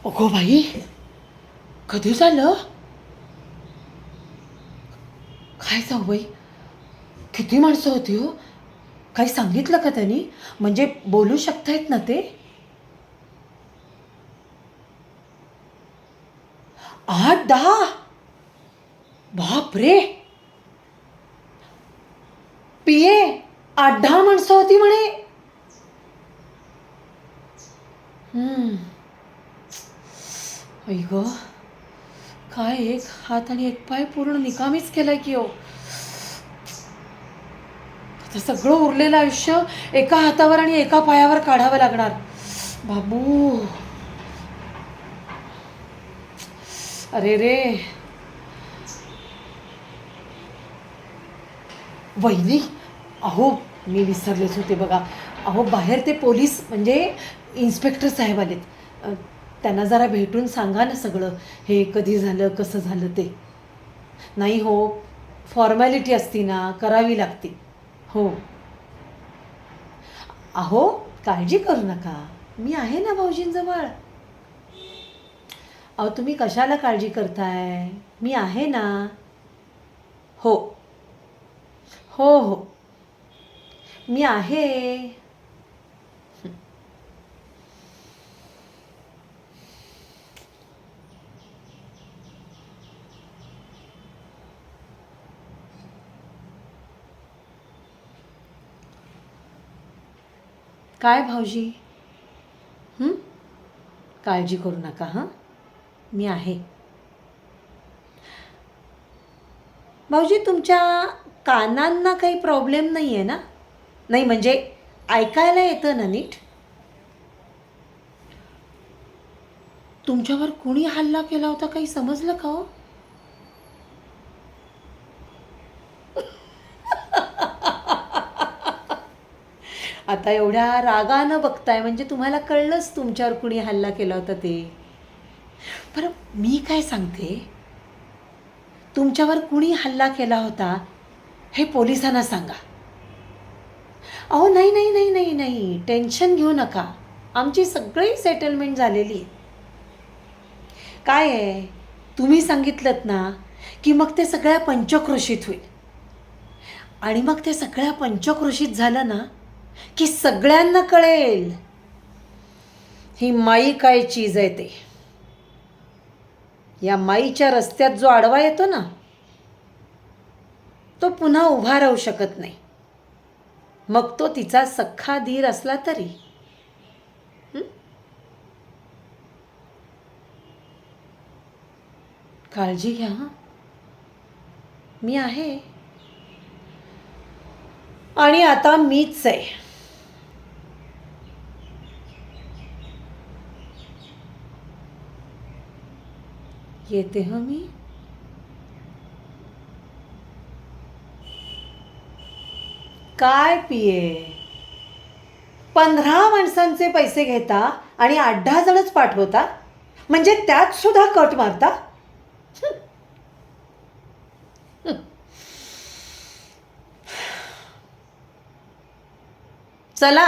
अगो बाई, कधी झालं? काय जाऊ बाई, किती माणसं होती हो? काही सांगितलं का त्यांनी? म्हणजे बोलू शकतायत ना ते? 8-10? बाप रे. पिये, 8-10 माणसं होती म्हणे. आई ग, काय एक हात आणि एक पाय पूर्ण निकामीच केलाय की हो. आता सगळं उरलेलं आयुष्य एका हातावर आणि एका पायावर काढावं लागणार. बाबू, अरे रे. वहिनी, अहो मी विसरलेच होते बघा. अहो बाहेर ते पोलीस म्हणजे इन्स्पेक्टर साहेब आलेत. त्यांना जरा भेटून सांगा ना सगळं, हे कधी झालं कसं झालं ते. नाही हो, फॉर्मॅलिटी असती ना, करावी लागते. हो. अहो काळजी करू नका, मी आहे ना भाऊजींजवळ. अहो तुम्ही कशाला काळजी करताय, मी आहे ना. हो हो हो, मी आहे. काय भाऊजी? काळजी करू नका हां, मी आहे. भाऊजी तुमच्या कानांना काही प्रॉब्लेम नाही आहे ना? नाही म्हणजे ऐकायला येतं ना नीट? तुमच्यावर कोणी हल्ला केला होता काही समजलं का हो? आता एवढ्या रागानं बघताय म्हणजे तुम्हाला कळलंच तुमच्यावर कुणी हल्ला केला होता ते. बरं मी काय सांगते, तुमच्यावर कुणी हल्ला केला होता हे पोलिसांना सांगा. अहो नाही नाही नाही नाही नाही, टेन्शन घेऊ नका. आमची सगळी सेटलमेंट झालेली आहे. काय आहे, तुम्ही सांगितलंत ना की मग ते सगळ्या पंचक्रोशीत होईल. आणि मग ते सगळ्या पंचक्रोशीत झालं ना की सगळ्यांना कळेल ही माई काय चीज आहे ते. या माईच्या रस्त्यात जो आडवा येतो ना, तो पुन्हा उभा राहू शकत नाही, मग तो तिचा सख्खा धीर असला तरी. काळजी घ्या हां, मी आहे. आणि आता मीच आहे. येते हं मी. काय पिये, 15 माणसांचे पैसे घेता आणि 8-10 जणच पाठवता, म्हणजे त्यात सुद्धा कट मारता. चला.